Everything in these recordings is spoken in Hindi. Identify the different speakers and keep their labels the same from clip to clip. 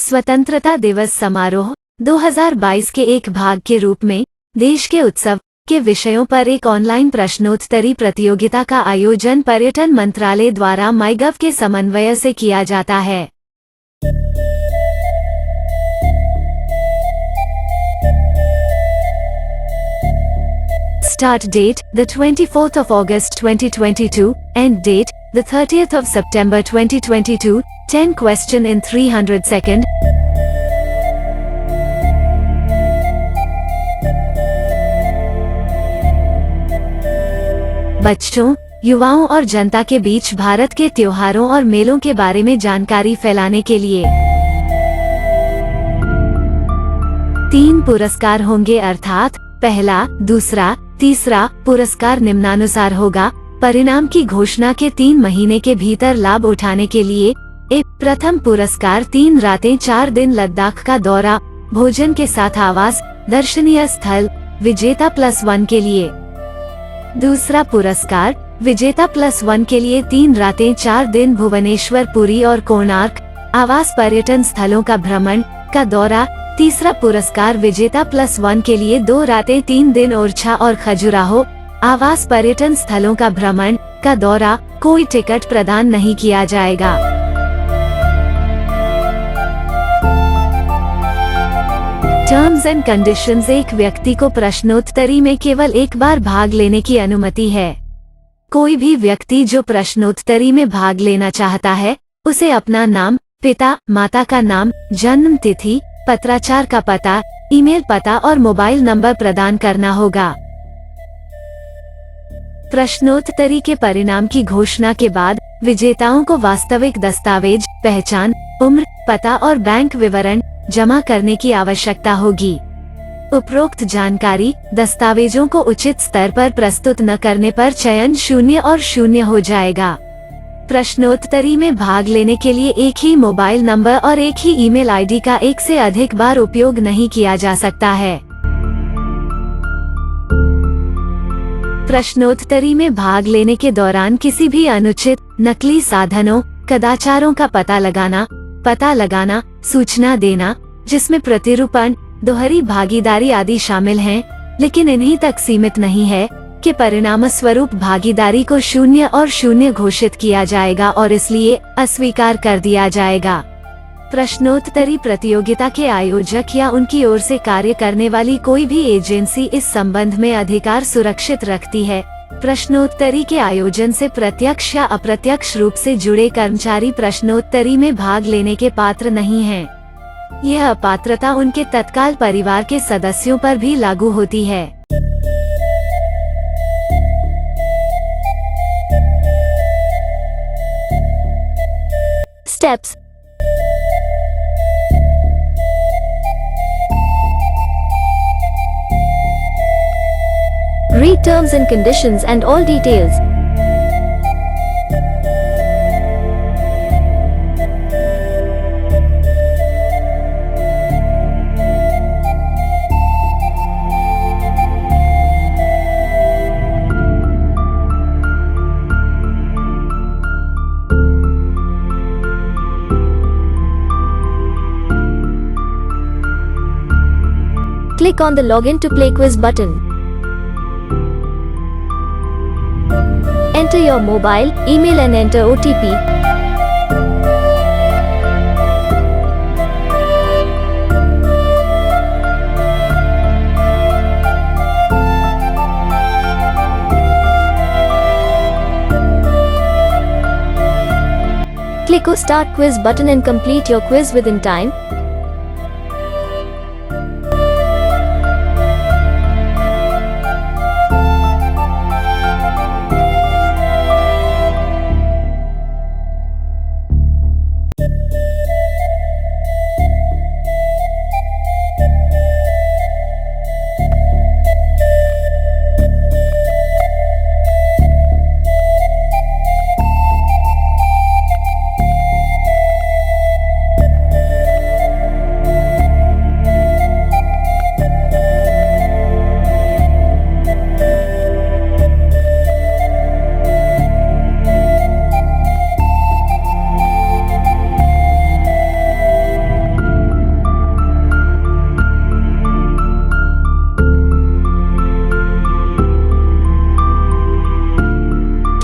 Speaker 1: स्वतंत्रता दिवस समारोह 2022 के एक भाग के रूप में देश के उत्सव के विषयों पर एक ऑनलाइन प्रश्नोत्तरी प्रतियोगिता का आयोजन पर्यटन मंत्रालय द्वारा माईगव के समन्वय से किया जाता है। Start date the 24th of August 2022, end date the 30th of September 2022. 10 question in 300 second. बच्चों, युवाओं और जनता के बीच भारत के त्योहारों और मेलों के बारे में जानकारी फैलाने के लिए 3 पुरस्कार होंगे, अर्थात पहला, दूसरा, तीसरा पुरस्कार निम्नानुसार होगा। परिणाम की घोषणा के 3 महीने के भीतर लाभ उठाने के लिए प्रथम पुरस्कार 3 रातें 4 दिन लद्दाख का दौरा, भोजन के साथ आवास, दर्शनीय स्थल, विजेता +1 के लिए। दूसरा पुरस्कार विजेता +1 के लिए 3 रातें 4 दिन भुवनेश्वर, पुरी और कोणार्क, आवास, पर्यटन स्थलों का भ्रमण का दौरा। तीसरा पुरस्कार विजेता +1 के लिए 2 रातें 3 दिन ओरछा और खजुराहो, आवास, पर्यटन स्थलों का भ्रमण का दौरा। कोई टिकट प्रदान नहीं किया जाएगा। Terms and conditions. एक व्यक्ति को प्रश्नोत्तरी में केवल एक बार भाग लेने की अनुमति है। कोई भी व्यक्ति जो प्रश्नोत्तरी में भाग लेना चाहता है, उसे अपना नाम, पिता माता का नाम, जन्म तिथि, पत्राचार का पता, ईमेल पता और मोबाइल नंबर प्रदान करना होगा। प्रश्नोत्तरी के परिणाम की घोषणा के बाद विजेताओं को वास्तविक दस्तावेज, पहचान, उम्र, पता और बैंक विवरण जमा करने की आवश्यकता होगी। उपरोक्त जानकारी दस्तावेजों को उचित स्तर पर प्रस्तुत न करने पर चयन 0 और 0 हो जाएगा। प्रश्नोत्तरी में भाग लेने के लिए एक ही मोबाइल नंबर और एक ही ईमेल आईडी का एक से अधिक बार उपयोग नहीं किया जा सकता है। प्रश्नोत्तरी में भाग लेने के दौरान किसी भी अनुचित, नकली साधनों, कदाचारों का पता लगाना, सूचना देना, जिसमें प्रतिरूपण, दोहरी भागीदारी आदि शामिल हैं, लेकिन इन्हीं तक सीमित नहीं है कि परिणाम स्वरूप भागीदारी को 0 और 0 घोषित किया जाएगा और इसलिए अस्वीकार कर दिया जाएगा। प्रश्नोत्तरी प्रतियोगिता के आयोजक या उनकी ओर से कार्य करने वाली कोई भी एजेंसी इस संबंध में अधिकार सुरक्षित रखती है। प्रश्नोत्तरी के आयोजन से प्रत्यक्ष या अप्रत्यक्ष रूप से जुड़े कर्मचारी प्रश्नोत्तरी में भाग लेने के पात्र नहीं हैं। यह अपात्रता उनके तत्काल परिवार के सदस्यों पर भी लागू होती है। Steps. Read terms and conditions and all details. Click on the Login to Play Quiz button. Enter your mobile, email and enter OTP. Click on Start Quiz button and complete your quiz within time.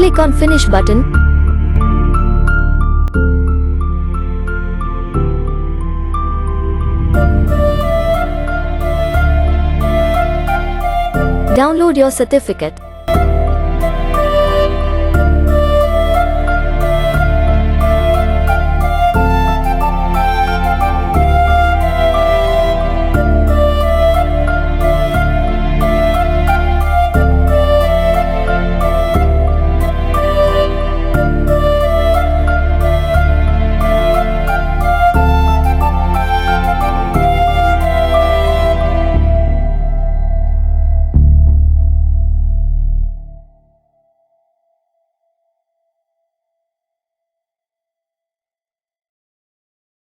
Speaker 2: Click on Finish button. Download your certificate.